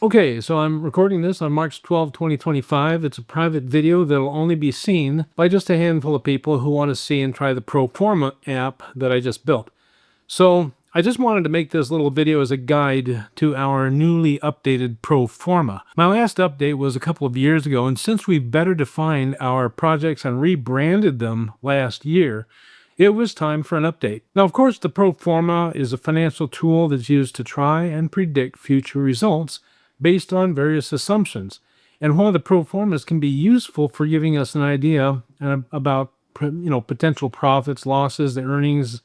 Okay, so I'm recording this on March 12, 2025. It's a private video that'll only be seen by just a handful of people who want to see and try the Forma app that I just built. So I just wanted to make this little video as a guide to our newly updated Forma. My last update was a couple of years ago, and since we've better defined our projects and rebranded them last year, it was time for an update. Now, of course, the Forma is a financial tool that's used to try and predict future results based on various assumptions. And while the Formas can be useful for giving us an idea about potential profits, losses, the earnings,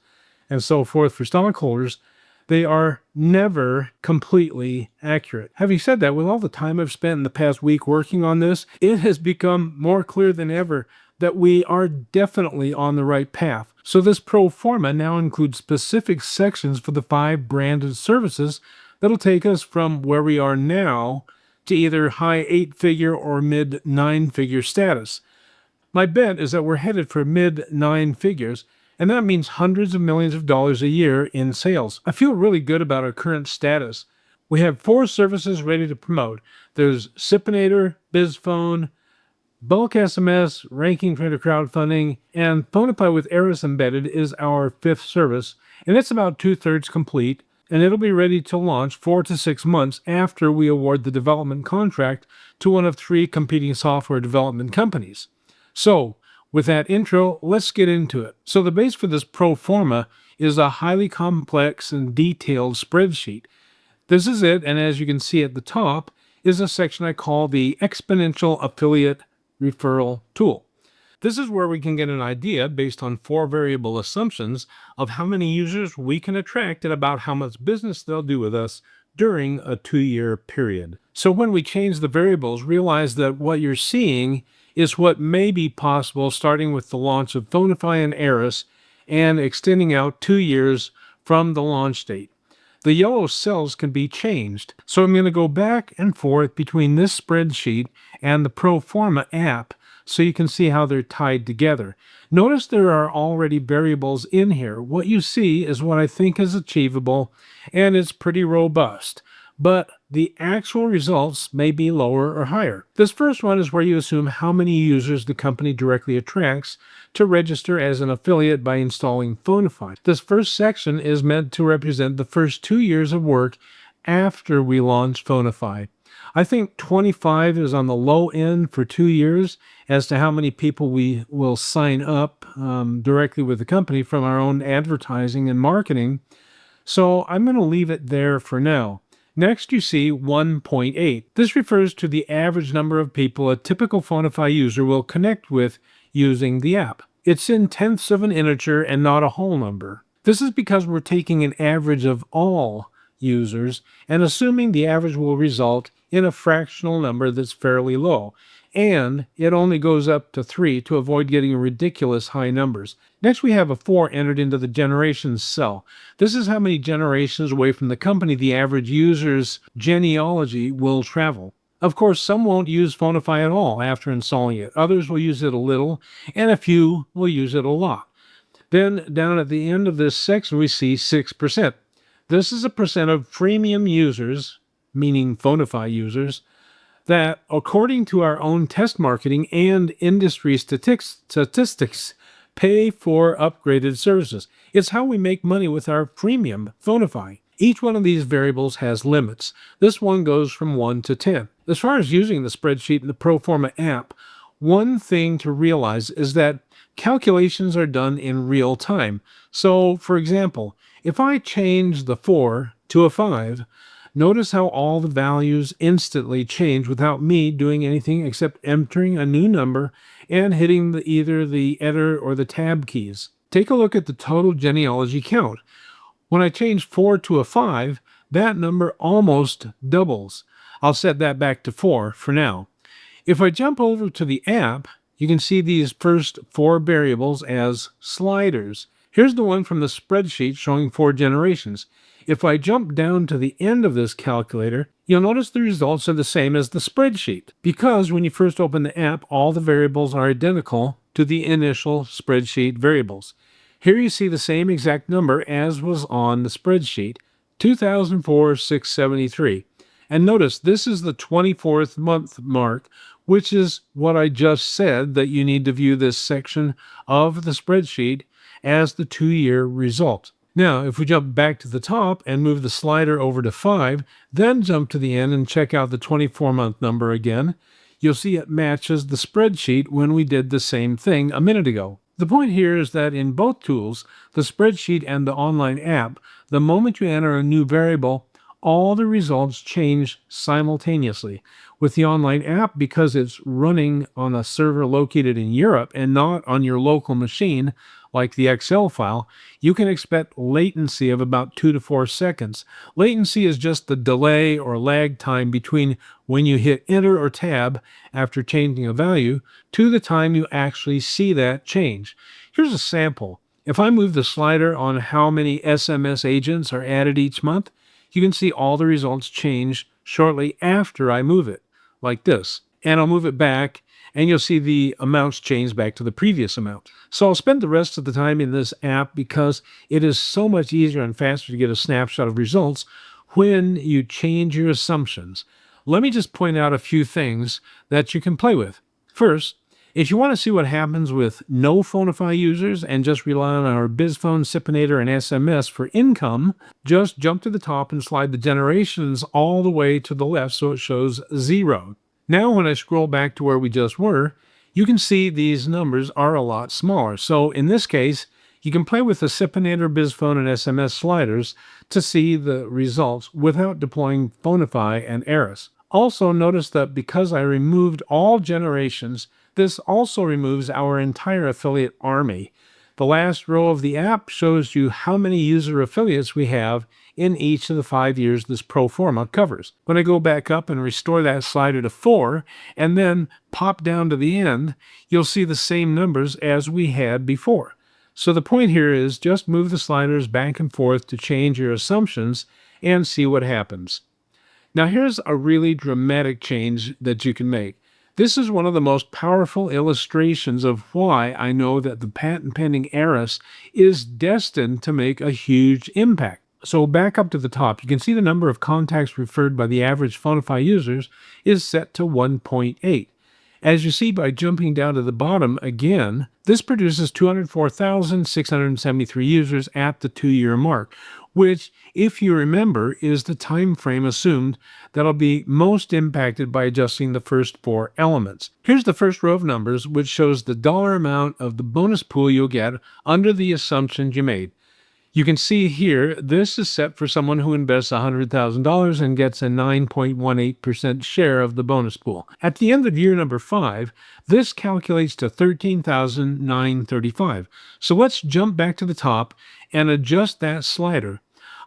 and so forth for stockholders, they are never completely accurate. Having said that, with all the time I've spent in the past week working on this, it has become more clear than ever that we are definitely on the right path. So this Forma now includes specific sections for the 5 branded services that'll take us from where we are now to either high 8-figure or mid 9-figure status. My bet is that we're headed for mid 9 figures, and that means hundreds of millions of dollars a year in sales. I feel really good about our current status. We have 4 services ready to promote. There's SIPINATOR, BIZFONE, bulk SMS, ranking trader crowdfunding, and Phonify with Eris embedded is our 5th service, and it's about 2/3 complete, and it'll be ready to launch 4 to 6 months after we award the development contract to one of 3 competing software development companies. So, with that intro, let's get into it. So the base for this Forma is a highly complex and detailed spreadsheet. This is it, and as you can see at the top, is a section I call the Exponential Affiliate Referral Tool. This is where we can get an idea based on 4 variable assumptions of how many users we can attract and about how much business they'll do with us during a 2-year period. So when we change the variables, realize that what you're seeing is what may be possible starting with the launch of Phonify and Eris and extending out 2 years from the launch date. The yellow cells can be changed, so I'm going to go back and forth between this spreadsheet and the Forma app so you can see how they're tied together. Notice there are already variables in here. What you see is what I think is achievable, and it's pretty robust. But the actual results may be lower or higher. This first one is where you assume how many users the company directly attracts to register as an affiliate by installing Phonify. This first section is meant to represent the first 2 years of work after we launch Phonify. I think 25 is on the low end for 2 years as to how many people we will sign up directly with the company from our own advertising and marketing. So I'm going to leave it there for now. Next, you see 1.8. This refers to the average number of people a typical Phonify user will connect with using the app. It's in tenths of an integer and not a whole number. This is because we're taking an average of all users and assuming the average will result in a fractional number that's fairly low, and it only goes up to 3 to avoid getting ridiculous high numbers. Next, we have a 4 entered into the generations cell. This is how many generations away from the company the average user's genealogy will travel. Of course, some won't use Phonify at all after installing it. Others will use it a little, and a few will use it a lot. Then, down at the end of this section, we see 6%. This is a percent of freemium users, meaning Phonify users, that, according to our own test marketing and industry statistics, pay for upgraded services. It's how we make money with our premium Phonify. Each one of these variables has limits. This one goes from 1 to 10. As far as using the spreadsheet in the Forma app, one thing to realize is that calculations are done in real time. So, for example, if I change the 4 to a 5, notice how all the values instantly change without me doing anything except entering a new number and hitting either the Enter or the Tab keys. Take a look at the total genealogy count. When I change 4 to a 5, that number almost doubles. I'll set that back to 4 for now. If I jump over to the app, you can see these first 4 variables as sliders. Here's the one from the spreadsheet showing 4 generations. If I jump down to the end of this calculator, you'll notice the results are the same as the spreadsheet, because when you first open the app, all the variables are identical to the initial spreadsheet variables. Here you see the same exact number as was on the spreadsheet, 2004,673. And notice this is the 24th month mark, which is what I just said, that you need to view this section of the spreadsheet as the 2-year result. Now, if we jump back to the top and move the slider over to 5, then jump to the end and check out the 24-month number again, you'll see it matches the spreadsheet when we did the same thing a minute ago. The point here is that in both tools, the spreadsheet and the online app, the moment you enter a new variable, all the results change simultaneously. With the online app, because it's running on a server located in Europe and not on your local machine, like the Excel file, you can expect latency of about 2 to 4 seconds. Latency is just the delay or lag time between when you hit Enter or Tab after changing a value to the time you actually see that change. Here's a sample. If I move the slider on how many SMS agents are added each month, you can see all the results change shortly after I move it, like this. And I'll move it back, and you'll see the amounts change back to the previous amount. So I'll spend the rest of the time in this app because it is so much easier and faster to get a snapshot of results when you change your assumptions. Let me just point out a few things that you can play with. First, if you want to see what happens with no Phonify users and just rely on our BIZFONE, SIPINATOR, and SMS for income, just jump to the top and slide the generations all the way to the left so it shows 0. Now when I scroll back to where we just were, you can see these numbers are a lot smaller. So in this case, you can play with the SIPINATOR, BIZFONE, and SMS sliders to see the results without deploying Phonify and Eris. Also notice that because I removed all generations, this also removes our entire affiliate army. The last row of the app shows you how many user affiliates we have in each of the 5 years this pro forma covers. When I go back up and restore that slider to 4 and then pop down to the end, you'll see the same numbers as we had before. So the point here is just move the sliders back and forth to change your assumptions and see what happens. Now here's a really dramatic change that you can make. This is one of the most powerful illustrations of why I know that the patent pending Eris is destined to make a huge impact. So back up to the top, you can see the number of contacts referred by the average Phonify users is set to 1.8. As you see by jumping down to the bottom again, this produces 204,673 users at the 2-year mark, which, if you remember, is the time frame assumed that'll be most impacted by adjusting the first 4 elements. Here's the first row of numbers, which shows the dollar amount of the bonus pool you'll get under the assumptions you made. You can see here, this is set for someone who invests $100,000 and gets a 9.18% share of the bonus pool. At the end of year number 5, this calculates to $13,935. So let's jump back to the top and adjust that slider.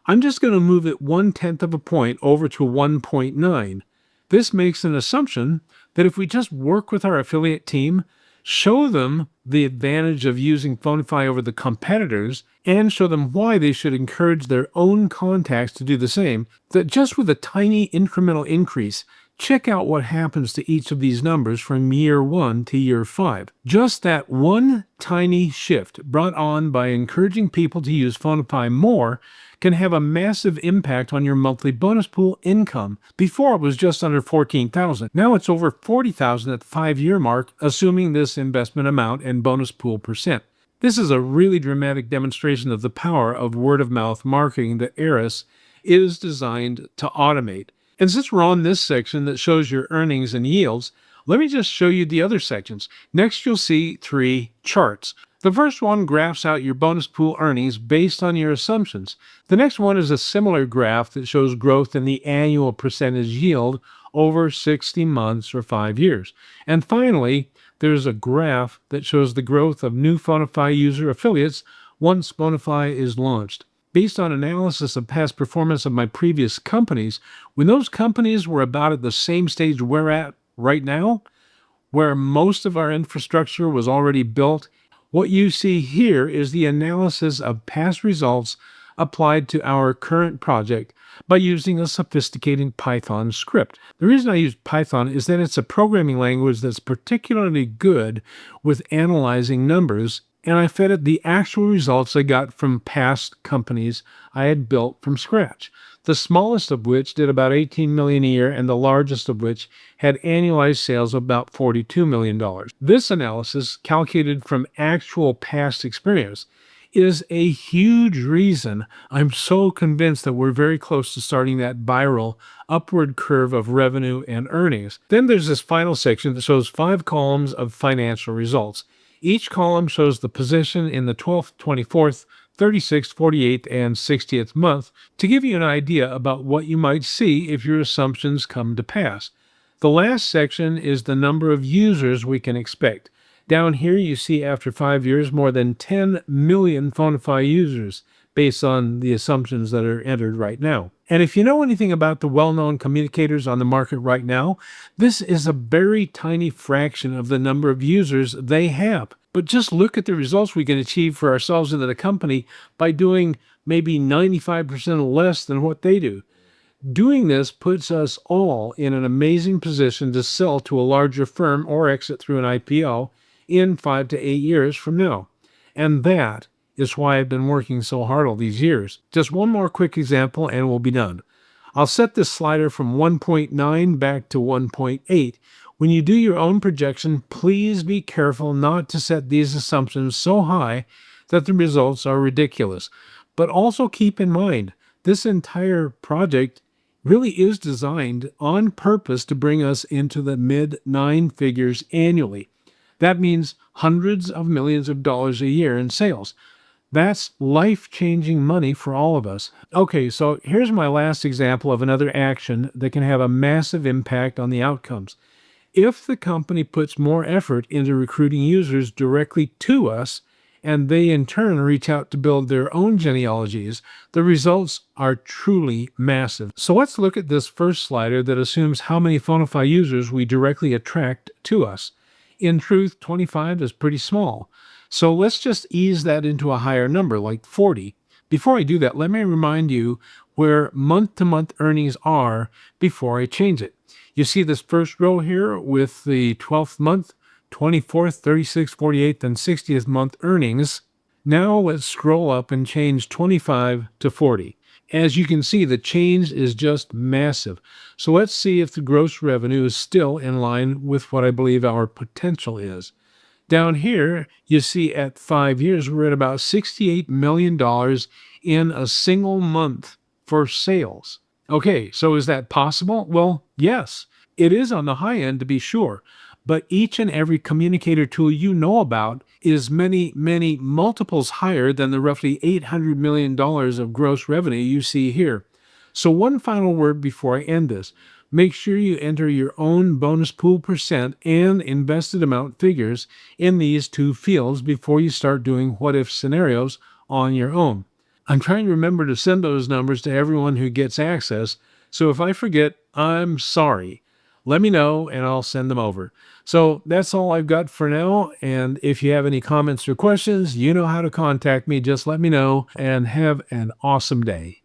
I'm just going to move it 1/10 of a point over to 1.9. This makes an assumption that if we just work with our affiliate team, show them the advantage of using Phonify over the competitors, and show them why they should encourage their own contacts to do the same, that just with a tiny incremental increase, check out what happens to each of these numbers from year 1 to year 5. Just that one tiny shift brought on by encouraging people to use Phonify more can have a massive impact on your monthly bonus pool income. Before it was just under $14,000. Now it's over $40,000 at the 5-year mark, assuming this investment amount and bonus pool percent. This is a really dramatic demonstration of the power of word-of-mouth marketing that Eris is designed to automate. And since we're on this section that shows your earnings and yields, let me just show you the other sections. Next, you'll see 3 charts. The first one graphs out your bonus pool earnings based on your assumptions. The next one is a similar graph that shows growth in the annual percentage yield over 60 months or 5 years. And finally, there's a graph that shows the growth of new Phonify user affiliates once Phonify is launched. Based on analysis of past performance of my previous companies, when those companies were about at the same stage we're at right now, where most of our infrastructure was already built, what you see here is the analysis of past results applied to our current project by using a sophisticated Python script. The reason I use Python is that it's a programming language that's particularly good with analyzing numbers and I fed it the actual results I got from past companies I had built from scratch, the smallest of which did about 18 million a year and the largest of which had annualized sales of about $42 million. This analysis, calculated from actual past experience, is a huge reason I'm so convinced that we're very close to starting that viral upward curve of revenue and earnings. Then there's this final section that shows 5 columns of financial results. Each column shows the position in the 12th, 24th, 36th, 48th, and 60th month to give you an idea about what you might see if your assumptions come to pass. The last section is the number of users we can expect. Down here, you see after 5 years, more than 10 million Phonify users based on the assumptions that are entered right now. And if you know anything about the well-known communicators on the market right now, this is a very tiny fraction of the number of users they have. But just look at the results we can achieve for ourselves and the company by doing maybe 95% less than what they do. Doing this puts us all in an amazing position to sell to a larger firm or exit through an IPO in 5 to 8 years from now. And that is why I've been working so hard all these years. Just one more quick example and we'll be done. I'll set this slider from 1.9 back to 1.8. When you do your own projection, please be careful not to set these assumptions so high that the results are ridiculous. But also keep in mind, this entire project really is designed on purpose to bring us into the mid-9 figures annually. That means hundreds of millions of dollars a year in sales. That's life-changing money for all of us. Okay, so here's my last example of another action that can have a massive impact on the outcomes. If the company puts more effort into recruiting users directly to us, and they in turn reach out to build their own genealogies, the results are truly massive. So let's look at this first slider that assumes how many Phonify users we directly attract to us. In truth, 25 is pretty small. So let's just ease that into a higher number, like 40. Before I do that, let me remind you where month-to-month earnings are before I change it. You see this first row here with the 12th month, 24th, 36th, 48th, and 60th month earnings. Now let's scroll up and change 25 to 40. As you can see, the change is just massive. So let's see if the gross revenue is still in line with what I believe our potential is. Down here, you see at 5 years, we're at about $68 million in a single month for sales. Okay, so is that possible? Well, yes, it is on the high end to be sure. But each and every communicator tool you know about is many, many multiples higher than the roughly $800 million of gross revenue you see here. So one final word before I end this. Make sure you enter your own bonus pool percent and invested amount figures in these two fields before you start doing what-if scenarios on your own. I'm trying to remember to send those numbers to everyone who gets access, so if I forget, I'm sorry. Let me know and I'll send them over. So that's all I've got for now. And if you have any comments or questions, you know how to contact me. Just let me know and have an awesome day.